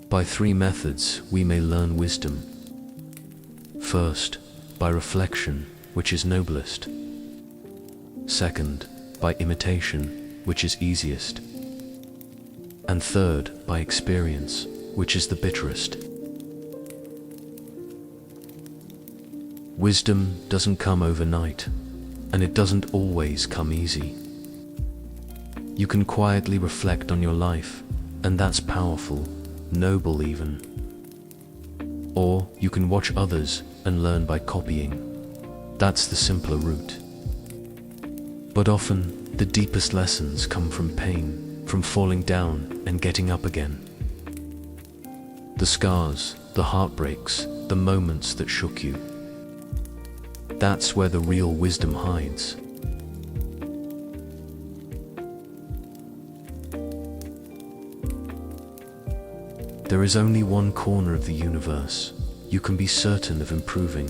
By three methods we may learn wisdom. First, by reflection, which is noblest. Second, by imitation, which is easiest. And third, by experience, which is the bitterest. Wisdom doesn't come overnight, and it doesn't always come easy. You can quietly reflect on your life, and that's powerful, noble even. Or you can watch others and learn by copying. That's the simpler route. But often, the deepest lessons come from pain, from falling down and getting up again. The scars, the heartbreaks, the moments that shook you. That's where the real wisdom hides. There is only one corner of the universe you can be certain of improving,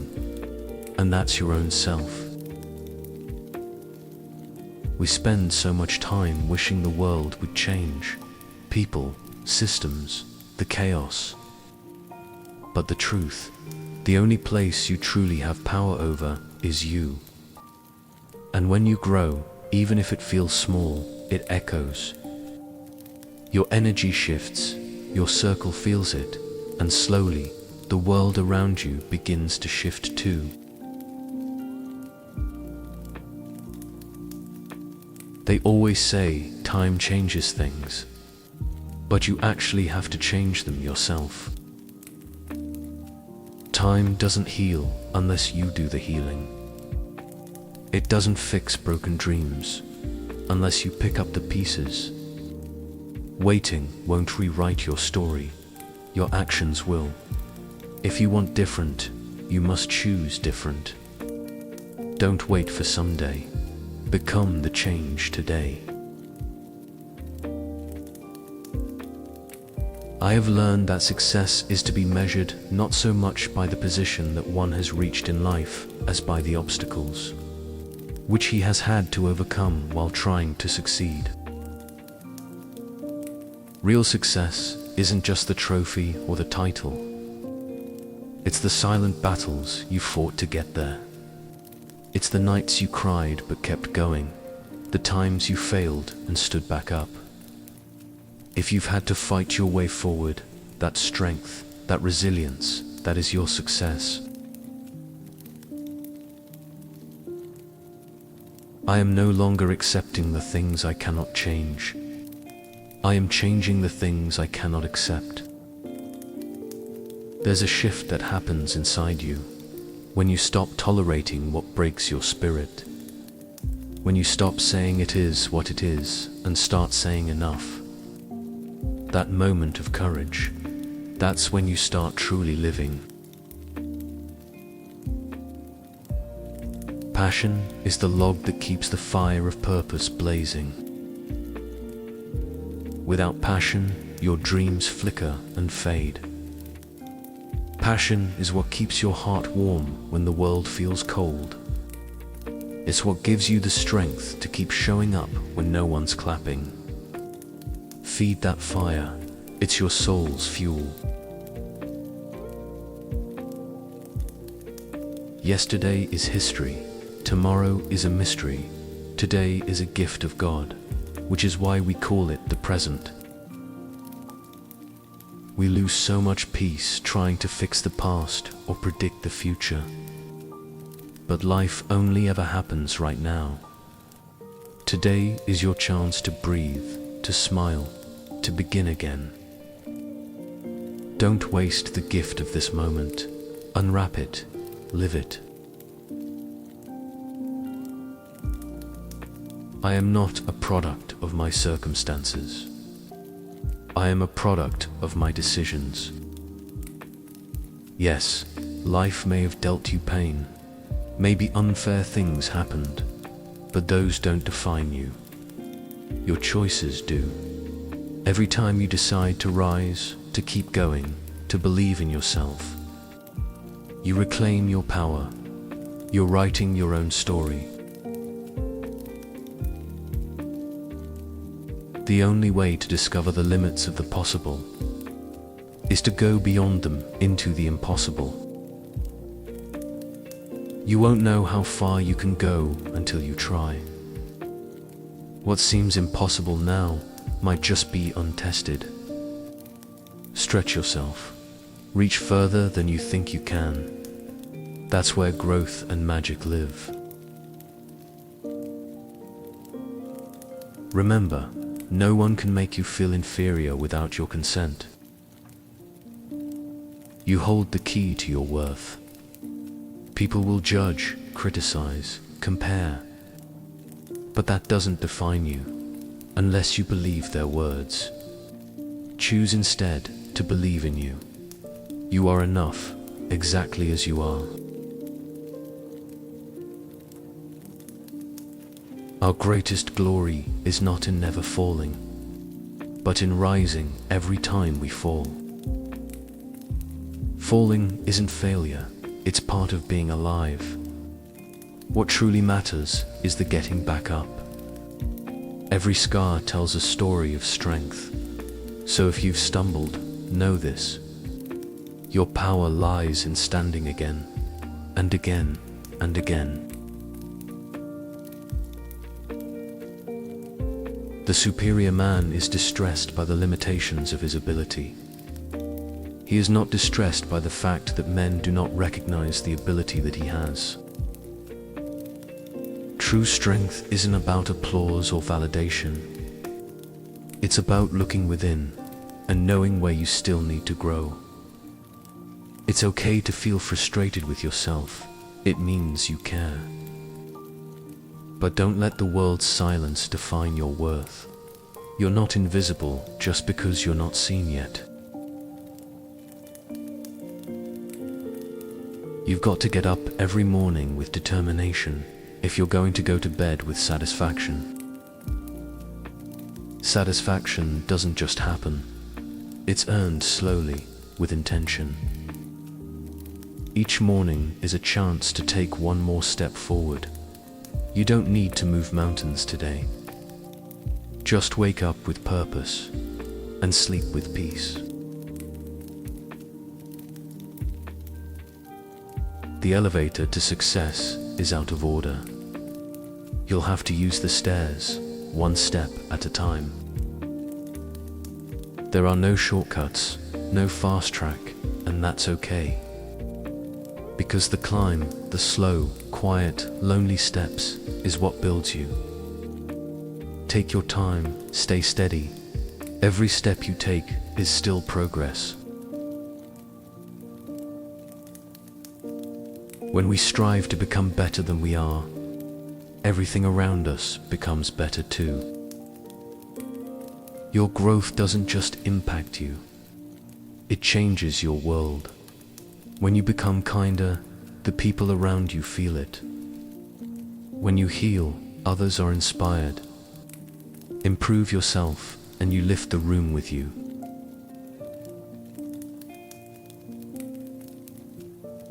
and that's your own self. We spend so much time wishing the world would change, people, systems, the chaos. But the truth, the only place you truly have power over is you. And when you grow, even if it feels small, it echoes. Your energy shifts, your circle feels it, and slowly, the world around you begins to shift too. They always say time changes things, but you actually have to change them yourself. Time doesn't heal unless you do the healing. It doesn't fix broken dreams unless you pick up the pieces. Waiting won't rewrite your story, your actions will. If you want different, you must choose different. Don't wait for someday. Become the change today. I have learned that success is to be measured not so much by the position that one has reached in life as by the obstacles which he has had to overcome while trying to succeed. Real success isn't just the trophy or the title. It's the silent battles you fought to get there. It's the nights you cried but kept going, the times you failed and stood back up. If you've had to fight your way forward, that strength, that resilience, that is your success. I am no longer accepting the things I cannot change. I am changing the things I cannot accept. There's a shift that happens inside you when you stop tolerating what breaks your spirit. When you stop saying it is what it is and start saying enough. That moment of courage, that's when you start truly living. Passion is the log that keeps the fire of purpose blazing. Without passion, your dreams flicker and fade. Passion is what keeps your heart warm when the world feels cold. It's what gives you the strength to keep showing up when no one's clapping. Feed that fire, it's your soul's fuel. Yesterday is history, tomorrow is a mystery, today is a gift of God, which is why we call it the present. We lose so much peace trying to fix the past or predict the future. But life only ever happens right now. Today is your chance to breathe, to smile, to begin again. Don't waste the gift of this moment. Unwrap it, live it. I am not a product of my circumstances. I am a product of my decisions. Yes, life may have dealt you pain. Maybe unfair things happened, but those don't define you. Your choices do. Every time you decide to rise, to keep going, to believe in yourself, you reclaim your power. You're writing your own story. The only way to discover the limits of the possible is to go beyond them into the impossible. You won't know how far you can go until you try. What seems impossible now might just be untested. Stretch yourself. Reach further than you think you can. That's where growth and magic live. Remember, no one can make you feel inferior without your consent. You hold the key to your worth. People will judge, criticize, compare. But that doesn't define you, unless you believe their words. Choose instead to believe in you. You are enough, exactly as you are. Our greatest glory is not in never falling, but in rising every time we fall. Falling isn't failure, it's part of being alive. What truly matters is the getting back up. Every scar tells a story of strength. So if you've stumbled, know this. Your power lies in standing again, and again, and again. The superior man is distressed by the limitations of his ability. He is not distressed by the fact that men do not recognize the ability that he has. True strength isn't about applause or validation. It's about looking within and knowing where you still need to grow. It's okay to feel frustrated with yourself. It means you care. But don't let the world's silence define your worth. You're not invisible just because you're not seen yet. You've got to get up every morning with determination if you're going to go to bed with satisfaction. Satisfaction doesn't just happen. It's earned slowly, with intention. Each morning is a chance to take one more step forward. You don't need to move mountains today. Just wake up with purpose and sleep with peace. The elevator to success is out of order. You'll have to use the stairs, one step at a time. There are no shortcuts, no fast track, and that's okay. Because the climb, the slow, quiet, lonely steps, is what builds you. Take your time, stay steady. Every step you take is still progress. When we strive to become better than we are, everything around us becomes better too. Your growth doesn't just impact you, it changes your world. When you become kinder, the people around you feel it. When you heal, others are inspired. Improve yourself, and you lift the room with you.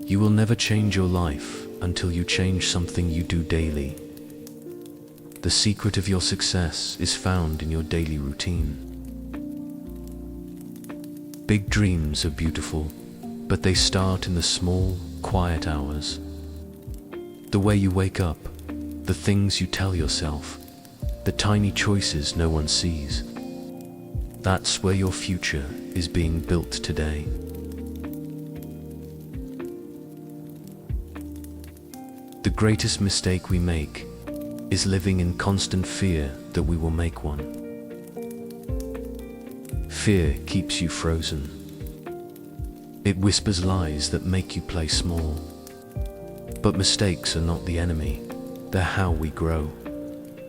You will never change your life until you change something you do daily. The secret of your success is found in your daily routine. Big dreams are beautiful, but they start in the small, quiet hours. The way you wake up, the things you tell yourself, the tiny choices no one sees. That's where your future is being built today. The greatest mistake we make is living in constant fear that we will make one. Fear keeps you frozen. It whispers lies that make you play small. But mistakes are not the enemy, they're how we grow.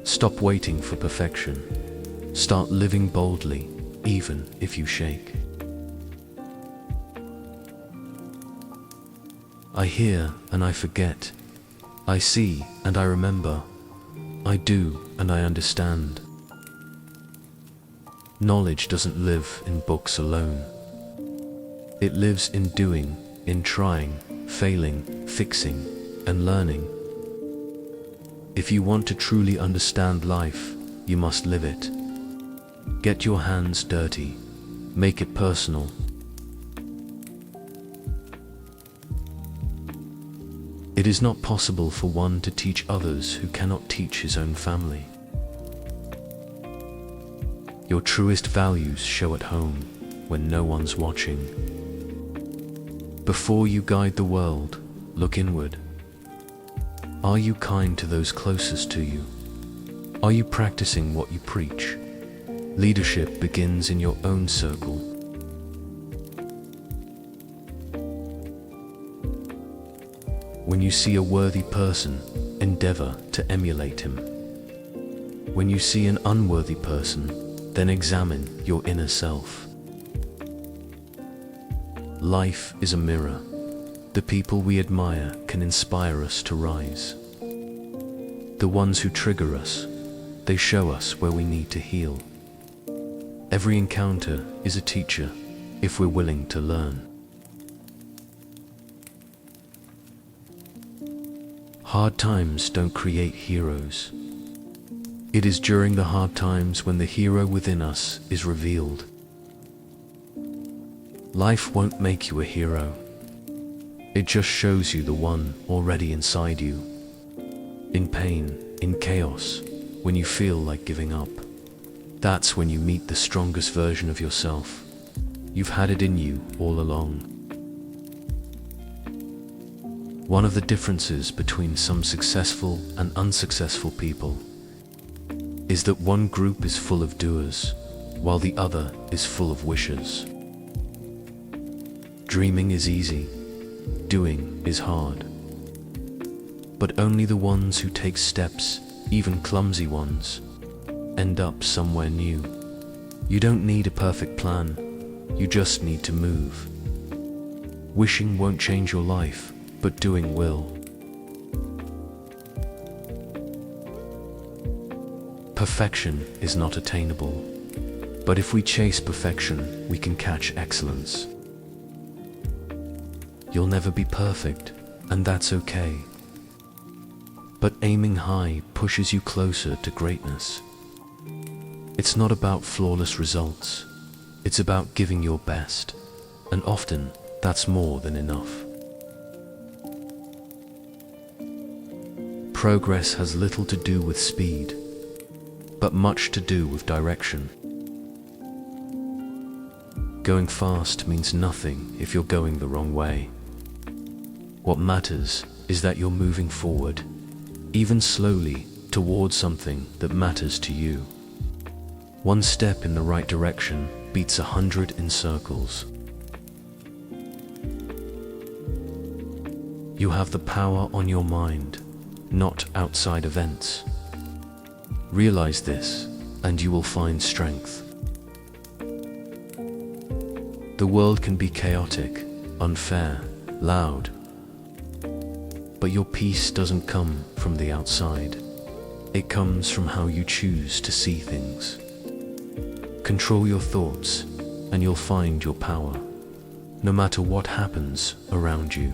Stop waiting for perfection. Start living boldly, even if you shake. I hear and I forget. I see and I remember. I do and I understand. Knowledge doesn't live in books alone. It lives in doing, in trying, failing, fixing, and learning. If you want to truly understand life, you must live it. Get your hands dirty. Make it personal. is not possible for one to teach others who cannot teach his own family. Your truest values show at home when no one's watching. Before you guide the world, look inward. Are you kind to those closest to you? Are you practicing what you preach? Leadership begins in your own circle. When you see a worthy person, endeavor to emulate him. When you see an unworthy person, then examine your inner self. Life is a mirror. The people we admire can inspire us to rise. The ones who trigger us, they show us where we need to heal. Every encounter is a teacher if we're willing to learn. Hard times don't create heroes. It is during the hard times when the hero within us is revealed. Life won't make you a hero. It just shows you the one already inside you. In pain, in chaos, when you feel like giving up, that's when you meet the strongest version of yourself. You've had it in you all along. One of the differences between some successful and unsuccessful people is that one group is full of doers, while the other is full of wishers. Dreaming is easy, doing is hard. But only the ones who take steps, even clumsy ones, end up somewhere new. You don't need a perfect plan, you just need to move. Wishing won't change your life, but doing will. Perfection is not attainable, but if we chase perfection, we can catch excellence. You'll never be perfect, and that's okay. But aiming high pushes you closer to greatness. It's not about flawless results. It's about giving your best, and often that's more than enough. Progress has little to do with speed, but much to do with direction. Going fast means nothing if you're going the wrong way. What matters is that you're moving forward, even slowly, towards something that matters to you. One step in the right direction beats 100 in circles. You have the power on your mind, not outside events. Realize this, and you will find strength. The world can be chaotic, unfair, loud. But your peace doesn't come from the outside. It comes from how you choose to see things. Control your thoughts, and you'll find your power, no matter what happens around you.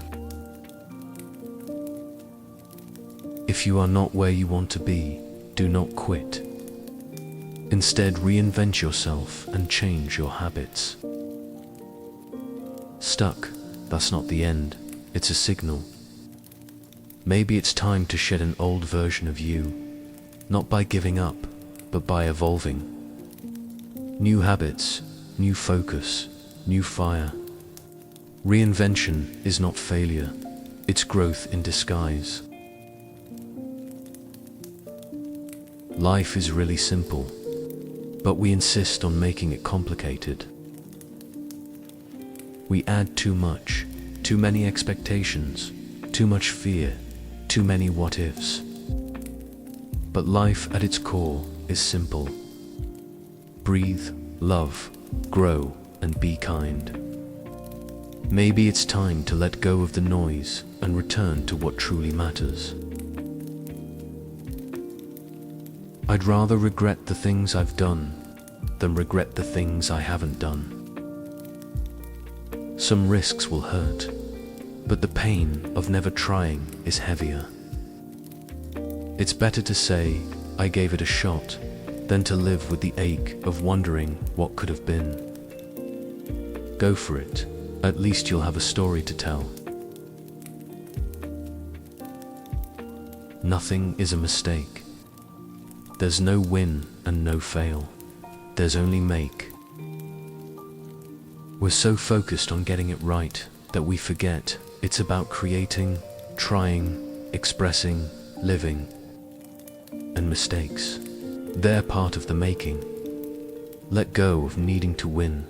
If you are not where you want to be, do not quit. Instead, reinvent yourself and change your habits. Stuck, that's not the end, it's a signal. Maybe it's time to shed an old version of you, not by giving up, but by evolving. New habits, new focus, new fire. Reinvention is not failure, it's growth in disguise. Life is really simple, but we insist on making it complicated. We add too much, too many expectations, too much fear, too many what-ifs. But life at its core is simple. Breathe, love, grow, and be kind. Maybe it's time to let go of the noise and return to what truly matters. I'd rather regret the things I've done than regret the things I haven't done. Some risks will hurt, but the pain of never trying is heavier. It's better to say, I gave it a shot, than to live with the ache of wondering what could have been. Go for it, at least you'll have a story to tell. Nothing is a mistake. There's no win and no fail. There's only make. We're so focused on getting it right that we forget it's about creating, trying, expressing, living. And mistakes, they're part of the making. Let go of needing to win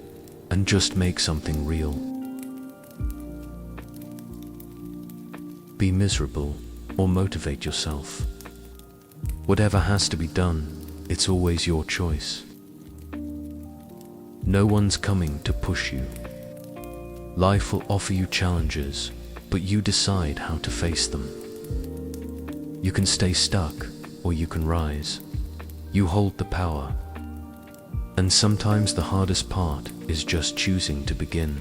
and just make something real. Be miserable or motivate yourself. Whatever has to be done, it's always your choice. No one's coming to push you. Life will offer you challenges, but you decide how to face them. You can stay stuck, or you can rise. You hold the power. And sometimes the hardest part is just choosing to begin.